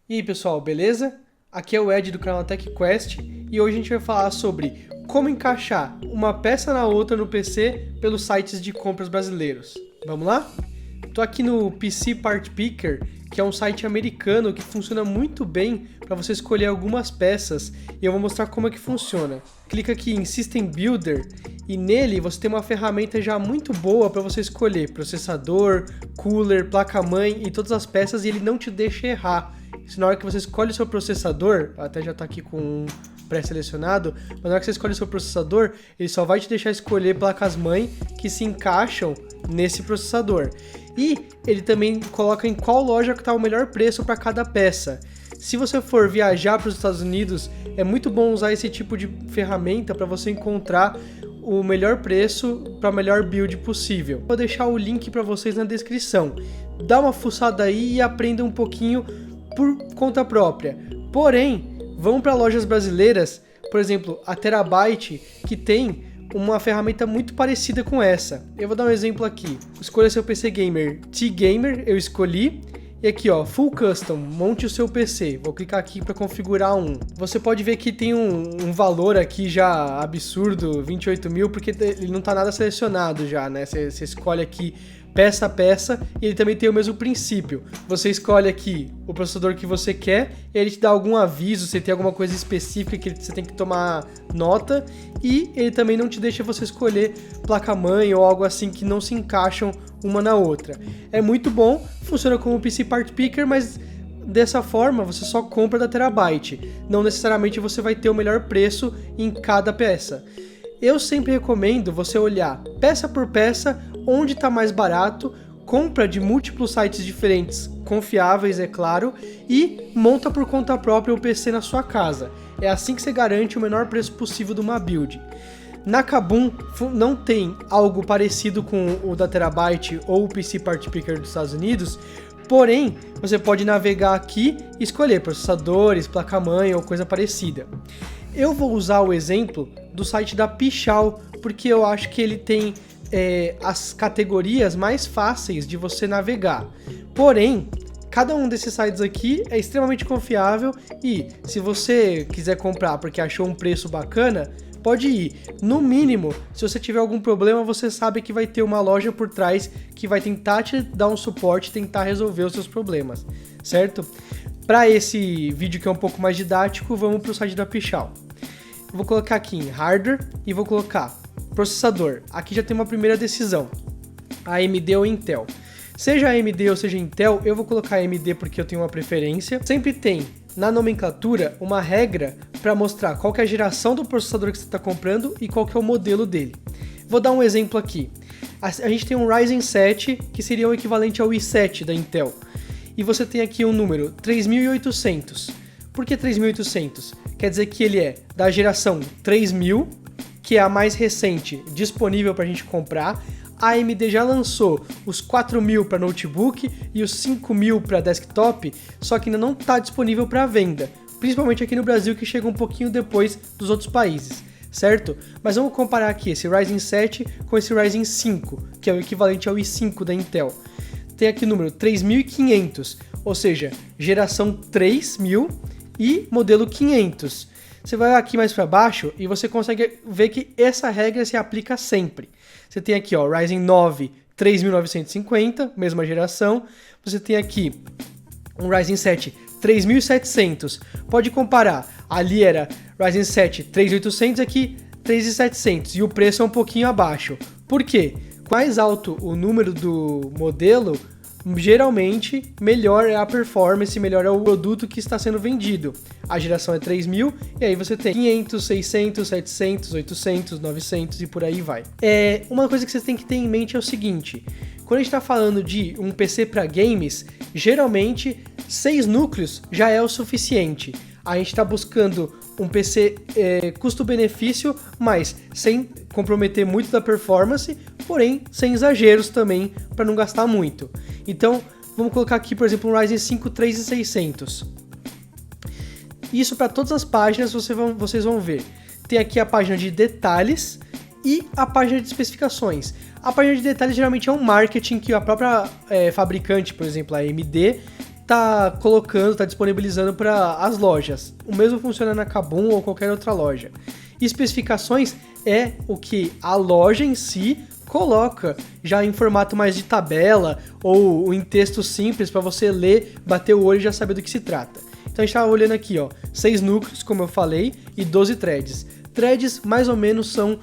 E aí pessoal, beleza? Aqui é o Ed do canal TechQuest e hoje a gente vai falar sobre como encaixar uma peça na outra no PC pelos sites de compras brasileiros. Vamos lá? Tô aqui no PC Part Picker, que é um site americano que funciona muito bem para você escolher algumas peças e eu vou mostrar como é que funciona. Clica aqui em System Builder e nele você tem uma ferramenta já muito boa para você escolher processador, cooler, placa-mãe e todas as peças e ele não te deixa errar. Se na hora que você escolhe o seu processador, até já está aqui com um pré-selecionado, mas na hora que você escolhe o seu processador, ele só vai te deixar escolher placas-mãe que se encaixam nesse processador. E ele também coloca em qual loja que está o melhor preço para cada peça. Se você for viajar para os Estados Unidos, é muito bom usar esse tipo de ferramenta para você encontrar o melhor preço para a melhor build possível. Vou deixar o link para vocês na descrição. Dá uma fuçada aí e aprenda um pouquinho por conta própria. Porém, vão para lojas brasileiras, por exemplo, a Terabyte, que tem uma ferramenta muito parecida com essa. Eu vou dar um exemplo aqui. Escolha seu PC Gamer T-Gamer, eu escolhi. E aqui ó, Full Custom, monte o seu PC. Vou clicar aqui para configurar um. Você pode ver que tem um valor aqui já absurdo, 28 mil, porque ele não está nada selecionado já, né? Você escolhe aqui peça a peça e ele também tem o mesmo princípio. Você escolhe aqui o processador que você quer e ele te dá algum aviso, se tem alguma coisa específica que você tem que tomar nota e ele também não te deixa você escolher placa-mãe ou algo assim que não se encaixam uma na outra. É muito bom, funciona como PC Part Picker, mas dessa forma você só compra da Terabyte. Não necessariamente você vai ter o melhor preço em cada peça. Eu sempre recomendo você olhar peça por peça, onde está mais barato, compra de múltiplos sites diferentes, confiáveis é claro, e monta por conta própria o PC na sua casa. É assim que você garante o menor preço possível de uma build. Na Kabum não tem algo parecido com o da Terabyte ou o PC Part Picker dos Estados Unidos, porém você pode navegar aqui e escolher processadores, placa-mãe ou coisa parecida. Eu vou usar o exemplo do site da Pichau, porque eu acho que ele tem as categorias mais fáceis de você navegar. Porém, cada um desses sites aqui é extremamente confiável e se você quiser comprar porque achou um preço bacana, pode ir. No mínimo, se você tiver algum problema, você sabe que vai ter uma loja por trás que vai tentar te dar um suporte, tentar resolver os seus problemas, certo? Para esse vídeo que é um pouco mais didático, vamos para o site da Pichau. Vou colocar aqui em Hardware e vou colocar processador. Aqui já tem uma primeira decisão, AMD ou Intel. Seja AMD ou seja Intel, eu vou colocar AMD porque eu tenho uma preferência. Sempre tem na nomenclatura uma regra para mostrar qual que é a geração do processador que você está comprando e qual que é o modelo dele. Vou dar um exemplo aqui. A gente tem um Ryzen 7 que seria o equivalente ao i7 da Intel. E você tem aqui um número 3800. Por que 3800? Quer dizer que ele é da geração 3000, que é a mais recente disponível para a gente comprar. A AMD já lançou os 4000 para notebook e os 5000 para desktop, só que ainda não está disponível para venda, principalmente aqui no Brasil, que chega um pouquinho depois dos outros países, certo? Mas vamos comparar aqui esse Ryzen 7 com esse Ryzen 5, que é o equivalente ao i5 da Intel. Tem aqui o número 3500, ou seja, geração 3000 e modelo 500. Você vai aqui mais para baixo e você consegue ver que essa regra se aplica sempre. Você tem aqui ó, Ryzen 9 3950, mesma geração. Você tem aqui um Ryzen 7 3700. Pode comparar, ali era Ryzen 7 3800, aqui 3700 e o preço é um pouquinho abaixo. Por quê? Mais alto o número do modelo, geralmente melhor é a performance, melhor é o produto que está sendo vendido. A geração é 3000 e aí você tem 500, 600, 700, 800, 900 e por aí vai. Uma coisa que você tem que ter em mente é o seguinte: quando a gente está falando de um PC para games, geralmente 6 núcleos já é o suficiente. A gente está buscando um PC custo-benefício, mas sem comprometer muito da performance, porém sem exageros também, para não gastar muito. Então, vamos colocar aqui, por exemplo, um Ryzen 5 3600. Isso para todas as páginas vocês vão ver. Tem aqui a página de detalhes e a página de especificações. A página de detalhes geralmente é um marketing que a própria fabricante, por exemplo, a AMD, tá colocando, tá disponibilizando para as lojas. O mesmo funciona na Kabum ou qualquer outra loja. Especificações é o que a loja em si coloca já em formato mais de tabela ou em texto simples para você ler, bater o olho e já saber do que se trata. Então a gente tá olhando aqui, ó, 6 núcleos, como eu falei, e 12 threads. Threads mais ou menos são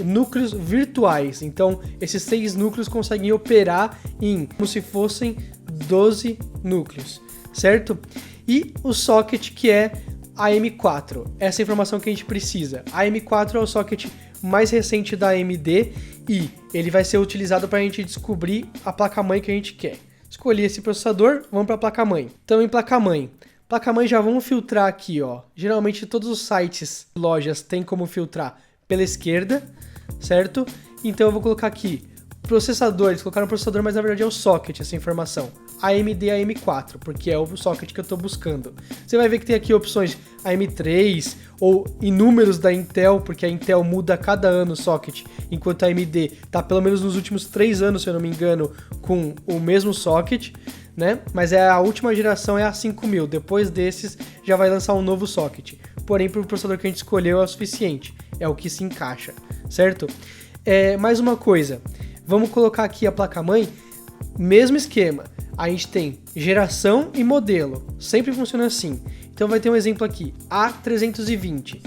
núcleos virtuais, então esses 6 núcleos conseguem operar como se fossem 12 núcleos, certo? E o socket, que é a M4, essa informação que a gente precisa. A M4 é o socket mais recente da AMD e ele vai ser utilizado para a gente descobrir a placa-mãe que a gente quer. Escolhi esse processador, vamos para a placa-mãe. Então em placa-mãe já vamos filtrar aqui, ó. Geralmente todos os sites, lojas, têm como filtrar pela esquerda, certo? Então eu vou colocar aqui processador, eles colocaram processador, mas na verdade é o socket essa informação. AMD AM4, porque é o socket que eu estou buscando. Você vai ver que tem aqui opções AM3 ou inúmeros da Intel, porque a Intel muda a cada ano o socket, enquanto a AMD está pelo menos nos últimos 3 anos, se eu não me engano, com o mesmo socket, né? Mas a última geração é a 5000, depois desses já vai lançar um novo socket. Porém, para o processador que a gente escolheu é o suficiente, é o que se encaixa, certo? Mais uma coisa, vamos colocar aqui a placa-mãe, mesmo esquema, a gente tem geração e modelo, sempre funciona assim. Então vai ter um exemplo aqui, A320,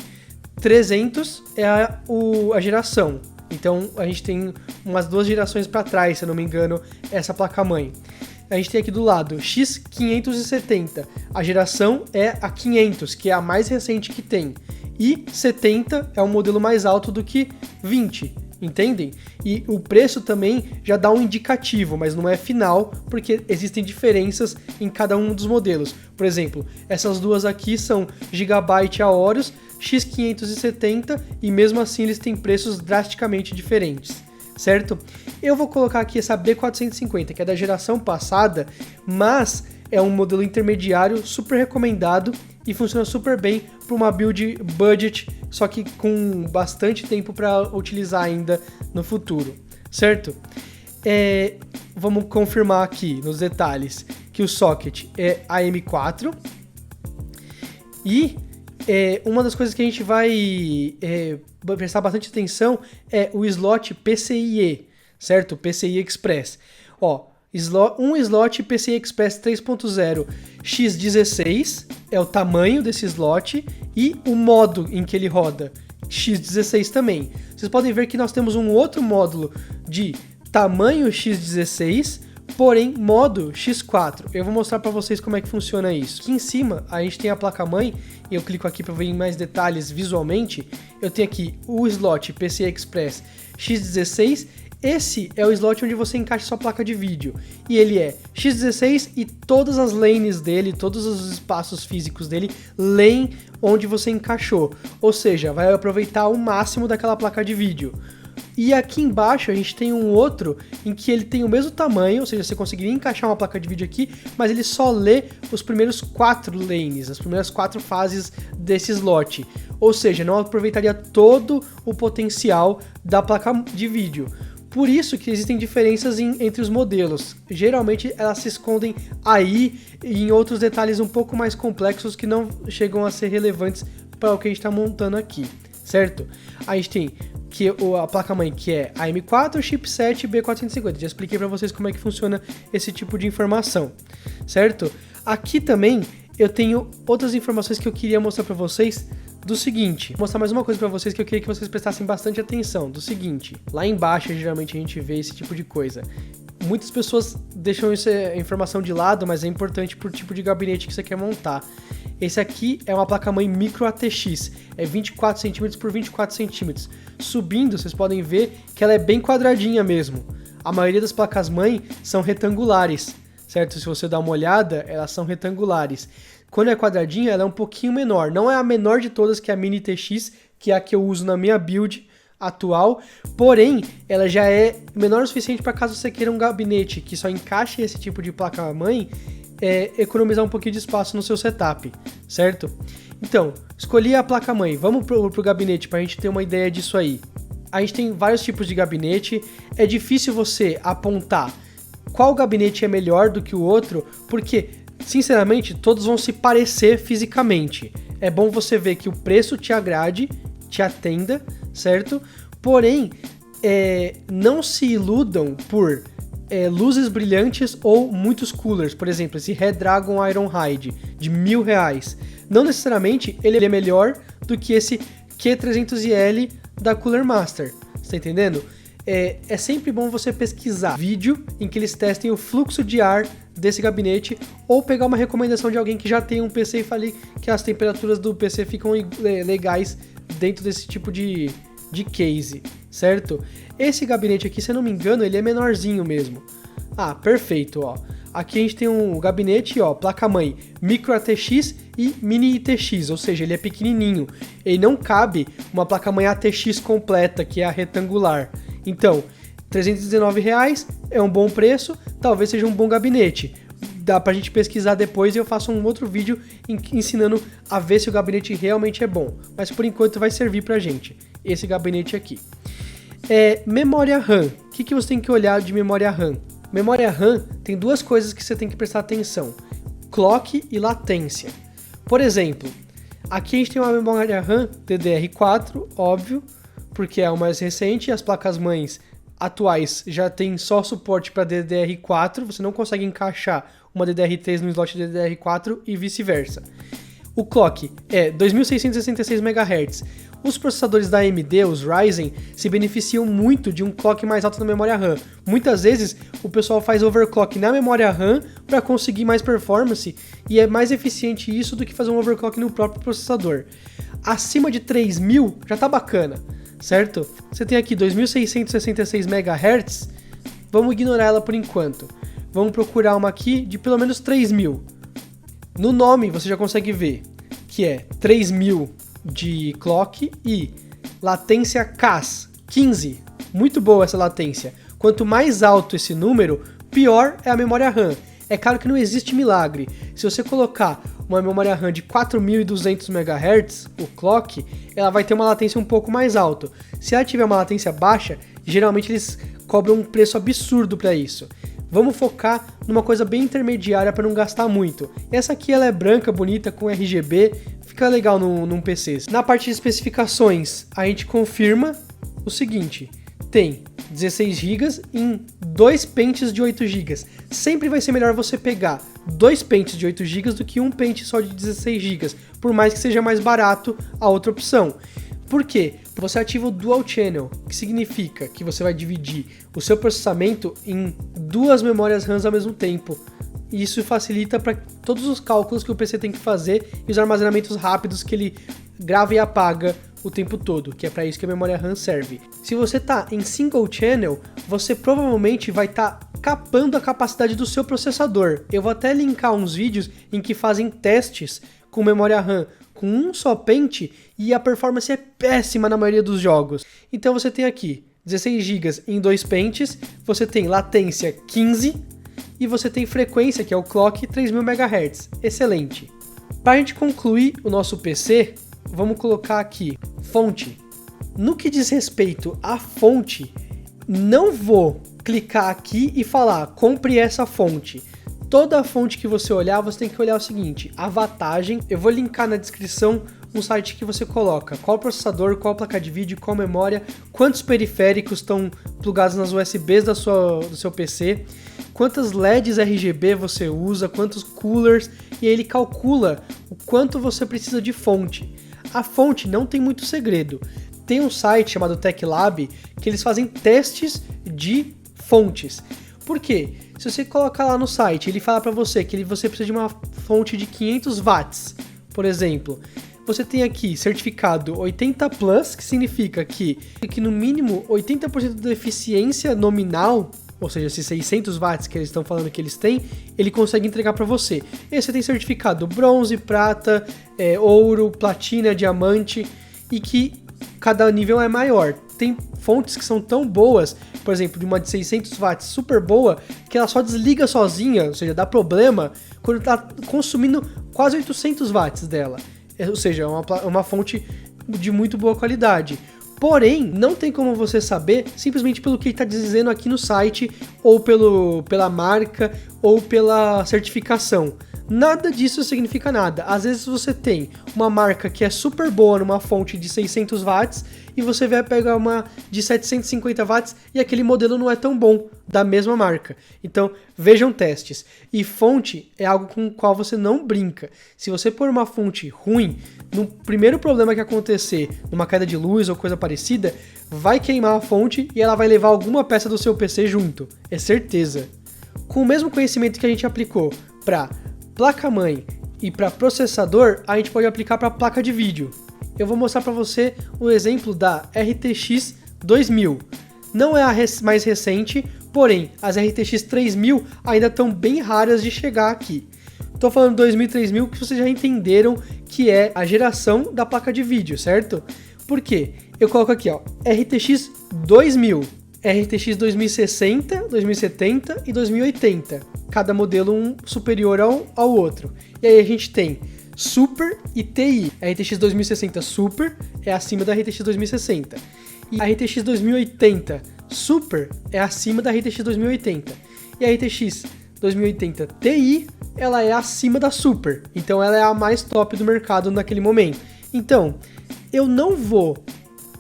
300 é a geração, então a gente tem umas 2 gerações para trás, se eu não me engano, essa placa-mãe. A gente tem aqui do lado X570, a geração é a 500, que é a mais recente que tem, e 70 é um modelo mais alto do que 20, entendem? E o preço também já dá um indicativo, mas não é final, porque existem diferenças em cada um dos modelos. Por exemplo, essas duas aqui são Gigabyte Aorus, X570, e mesmo assim eles têm preços drasticamente diferentes, certo? Eu vou colocar aqui essa B450, que é da geração passada, mas é um modelo intermediário super recomendado e funciona super bem para uma build budget, só que com bastante tempo para utilizar ainda no futuro, certo? Vamos confirmar aqui nos detalhes que o socket é AM4 e uma das coisas que a gente vai prestar bastante atenção é o slot PCIe, certo? PCI Express. Ó, um slot PCI Express 3.0 X16 é o tamanho desse slot e o modo em que ele roda, X16 também. Vocês podem ver que nós temos um outro módulo de tamanho X16, porém modo X4. Eu vou mostrar para vocês como é que funciona isso. Aqui em cima a gente tem a placa-mãe, e eu clico aqui para ver em mais detalhes visualmente. Eu tenho aqui o slot PCI Express X16. Esse é o slot onde você encaixa sua placa de vídeo, e ele é X16 e todas as lanes dele, todos os espaços físicos dele, lane onde você encaixou, ou seja, vai aproveitar o máximo daquela placa de vídeo. E aqui embaixo a gente tem um outro em que ele tem o mesmo tamanho, ou seja, você conseguiria encaixar uma placa de vídeo aqui, mas ele só lê os primeiros 4 lanes, as primeiras 4 fases desse slot, ou seja, não aproveitaria todo o potencial da placa de vídeo. Por isso que existem diferenças entre os modelos. Geralmente elas se escondem aí e em outros detalhes um pouco mais complexos que não chegam a ser relevantes para o que a gente está montando aqui, certo? A gente tem a placa-mãe que é a M4, chipset B450. Já expliquei para vocês como é que funciona esse tipo de informação, certo? Aqui também eu tenho outras informações que eu queria mostrar para vocês do seguinte, vou mostrar mais uma coisa para vocês que eu queria que vocês prestassem bastante atenção, do seguinte, lá embaixo geralmente a gente vê esse tipo de coisa. Muitas pessoas deixam essa informação de lado, mas é importante pro tipo de gabinete que você quer montar. Esse aqui é uma placa-mãe Micro ATX, é 24 cm por 24 cm. Subindo, vocês podem ver que ela é bem quadradinha mesmo. A maioria das placas-mãe são retangulares, certo? Se você dá uma olhada, elas são retangulares. Quando é quadradinha, ela é um pouquinho menor. Não é a menor de todas, que é a Mini TX, que é a que eu uso na minha build atual. Porém, ela já é menor o suficiente para caso você queira um gabinete que só encaixe esse tipo de placa-mãe, economizar um pouquinho de espaço no seu setup, certo? Então, escolhi a placa-mãe. Vamos pro gabinete para a gente ter uma ideia disso aí. A gente tem vários tipos de gabinete. É difícil você apontar qual gabinete é melhor do que o outro, porque, sinceramente, todos vão se parecer fisicamente. É bom você ver que o preço te agrade, te atenda, certo? Porém, não se iludam por luzes brilhantes ou muitos coolers. Por exemplo, esse Redragon Ironhide de R$1.000. Não necessariamente ele é melhor do que esse Q300L da Cooler Master. Você tá entendendo? É sempre bom você pesquisar vídeo em que eles testem o fluxo de ar desse gabinete, ou pegar uma recomendação de alguém que já tem um PC e fale que as temperaturas do PC ficam legais dentro desse tipo de case, certo? Esse gabinete aqui, se eu não me engano, ele é menorzinho mesmo. Ah, perfeito, ó. Aqui a gente tem um gabinete, ó, placa-mãe Micro ATX e Mini ITX, ou seja, ele é pequenininho. Ele não cabe uma placa-mãe ATX completa, que é a retangular. Então, R$319 é um bom preço, talvez seja um bom gabinete. Dá pra gente pesquisar depois e eu faço um outro vídeo ensinando a ver se o gabinete realmente é bom. Mas por enquanto vai servir pra gente, esse gabinete aqui. Memória RAM. O que você tem que olhar de memória RAM? Memória RAM tem duas coisas que você tem que prestar atenção: clock e latência. Por exemplo, aqui a gente tem uma memória RAM DDR4, óbvio, porque é o mais recente, e as placas-mães atuais já tem só suporte para DDR4, você não consegue encaixar uma DDR3 no slot DDR4 e vice-versa. O clock é 2666 MHz. Os processadores da AMD, os Ryzen, se beneficiam muito de um clock mais alto na memória RAM. Muitas vezes o pessoal faz overclock na memória RAM para conseguir mais performance, e é mais eficiente isso do que fazer um overclock no próprio processador. Acima de 3000 já tá bacana, certo? Você tem aqui 2666 MHz, vamos ignorar ela por enquanto. Vamos procurar uma aqui de pelo menos 3000. No nome você já consegue ver que é 3000 de clock e latência CAS 15. Muito boa essa latência. Quanto mais alto esse número, pior é a memória RAM. É claro que não existe milagre. Se você colocar uma memória RAM de 4200 MHz, o clock, ela vai ter uma latência um pouco mais alta. Se ela tiver uma latência baixa, geralmente eles cobram um preço absurdo para isso. Vamos focar numa coisa bem intermediária para não gastar muito. Essa aqui ela é branca, bonita, com RGB, fica legal num PC. Na parte de especificações, a gente confirma o seguinte: tem 16 GB em 2 pentes de 8 GB. Sempre vai ser melhor você pegar 2 pentes de 8 GB do que um pente só de 16 GB, por mais que seja mais barato a outra opção. Por quê? Você ativa o Dual Channel, que significa que você vai dividir o seu processamento em duas memórias RAM ao mesmo tempo. E isso facilita para todos os cálculos que o PC tem que fazer e os armazenamentos rápidos que ele grava e apaga o tempo todo, que é para isso que a memória RAM serve. Se você está em Single Channel, você provavelmente vai estar capando a capacidade do seu processador. Eu vou até linkar uns vídeos em que fazem testes com memória RAM com um só pente e a performance é péssima na maioria dos jogos. Então você tem aqui 16 GB em 2 pentes, você tem latência 15 e você tem frequência, que é o clock, 3000 MHz. Excelente. Para a gente concluir o nosso PC, vamos colocar aqui fonte. No que diz respeito à fonte, não vou clicar aqui e falar compre essa fonte. Toda fonte que você olhar, você tem que olhar o seguinte: a wattagem. Eu vou linkar na descrição um site que você coloca qual processador, qual placa de vídeo, qual memória, quantos periféricos estão plugados nas USBs do seu PC, quantas LEDs RGB você usa, quantos coolers, e aí ele calcula o quanto você precisa de fonte. A fonte não tem muito segredo. Tem um site chamado TechLab que eles fazem testes de fontes. Por quê? Se você colocar lá no site, ele fala para você que você precisa de uma fonte de 500 watts, por exemplo. Você tem aqui certificado 80+, que significa que no mínimo 80% da eficiência nominal, ou seja, esses 600 watts que eles estão falando que eles têm, ele consegue entregar para você. E você tem certificado bronze, prata, ouro, platina, diamante, e que cada nível é maior. Tem fontes que são tão boas, por exemplo, de uma de 600 watts super boa, que ela só desliga sozinha, ou seja, dá problema quando está consumindo quase 800 watts dela. Ou seja, é uma fonte de muito boa qualidade. Porém, não tem como você saber simplesmente pelo que ele está dizendo aqui no site, ou pela marca, ou pela certificação. Nada disso significa nada. Às vezes você tem uma marca que é super boa numa fonte de 600 watts e você vai pegar uma de 750 watts e aquele modelo não é tão bom da mesma marca. Então, vejam testes. E fonte é algo com o qual você não brinca. Se você pôr uma fonte ruim, no primeiro problema que acontecer, numa queda de luz ou coisa parecida, vai queimar a fonte e ela vai levar alguma peça do seu PC junto. É certeza. Com o mesmo conhecimento que a gente aplicou para placa-mãe e para processador, a gente pode aplicar para placa de vídeo. Eu vou mostrar para você o exemplo da RTX 2000. Não é a mais recente, porém as RTX 3000 ainda estão bem raras de chegar aqui. Estou falando 2000 e 3000 que vocês já entenderam que é a geração da placa de vídeo, certo? Por quê? Eu coloco aqui, ó, RTX 2000, RTX 2060, 2070 e 2080. Cada modelo um superior ao outro. E aí a gente tem Super e TI. A RTX 2060 Super é acima da RTX 2060. E a RTX 2080 Super é acima da RTX 2080. E a RTX 2080 Ti, ela é acima da Super. Então ela é a mais top do mercado naquele momento. Então, eu não vou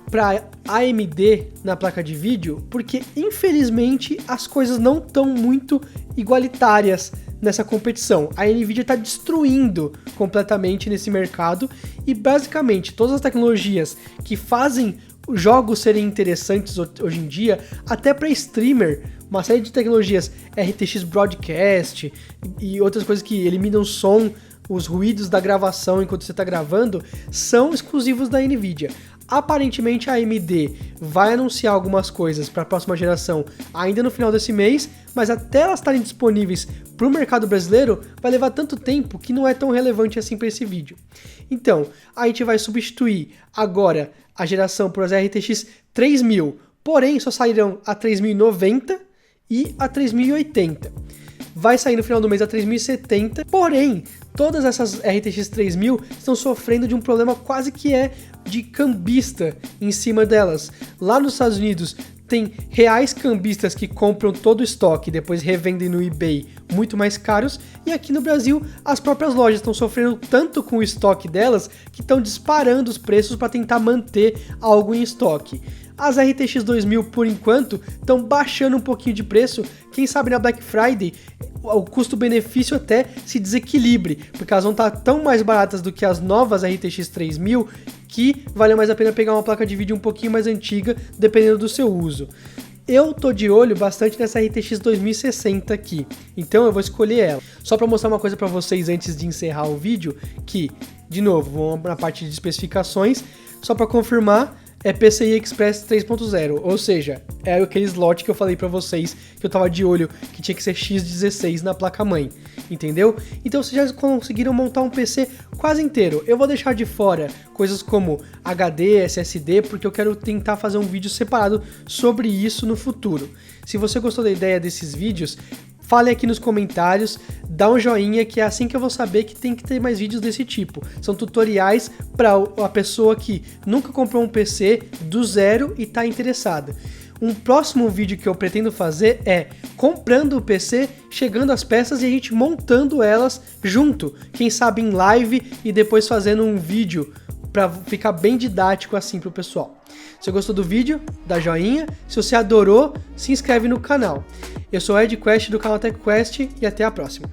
para AMD na placa de vídeo, porque infelizmente as coisas não estão muito igualitárias nessa competição. A Nvidia está destruindo completamente nesse mercado e basicamente todas as tecnologias que fazem os jogos serem interessantes hoje em dia, até para streamer, uma série de tecnologias RTX Broadcast e outras coisas que eliminam som, os ruídos da gravação enquanto você está gravando, são exclusivos da Nvidia. Aparentemente a AMD vai anunciar algumas coisas para a próxima geração ainda no final desse mês, mas até elas estarem disponíveis para o mercado brasileiro vai levar tanto tempo que não é tão relevante assim para esse vídeo. Então, a gente vai substituir agora a geração por as RTX 3000, porém só sairão a 3090 e a 3080. Vai sair no final do mês a 3070, porém, todas essas RTX 3000 estão sofrendo de um problema quase que é de cambista em cima delas. Lá nos Estados Unidos tem reais cambistas que compram todo o estoque e depois revendem no eBay muito mais caros, e aqui no Brasil as próprias lojas estão sofrendo tanto com o estoque delas que estão disparando os preços para tentar manter algo em estoque. As RTX 2000, por enquanto, estão baixando um pouquinho de preço. Quem sabe na Black Friday o custo-benefício até se desequilibre, porque elas vão estar tão mais baratas do que as novas RTX 3000 que vale mais a pena pegar uma placa de vídeo um pouquinho mais antiga, dependendo do seu uso. Eu tô de olho bastante nessa RTX 2060 aqui, então eu vou escolher ela. Só para mostrar uma coisa para vocês antes de encerrar o vídeo, que, de novo, vamos na parte de especificações, só para confirmar, é PCI Express 3.0, ou seja, é aquele slot que eu falei pra vocês que eu tava de olho, que tinha que ser X16 na placa-mãe, entendeu? Então vocês já conseguiram montar um PC quase inteiro. Eu vou deixar de fora coisas como HD, SSD, porque eu quero tentar fazer um vídeo separado sobre isso no futuro. Se você gostou da ideia desses vídeos, fale aqui nos comentários, dá um joinha, que é assim que eu vou saber que tem que ter mais vídeos desse tipo. São tutoriais para a pessoa que nunca comprou um PC do zero e está interessada. Um próximo vídeo que eu pretendo fazer é comprando o PC, chegando as peças e a gente montando elas junto. Quem sabe em live e depois fazendo um vídeo para ficar bem didático assim pro pessoal. Se você gostou do vídeo, dá joinha. Se você adorou, se inscreve no canal. Eu sou o Ed Quest do canal TechQuest e até a próxima.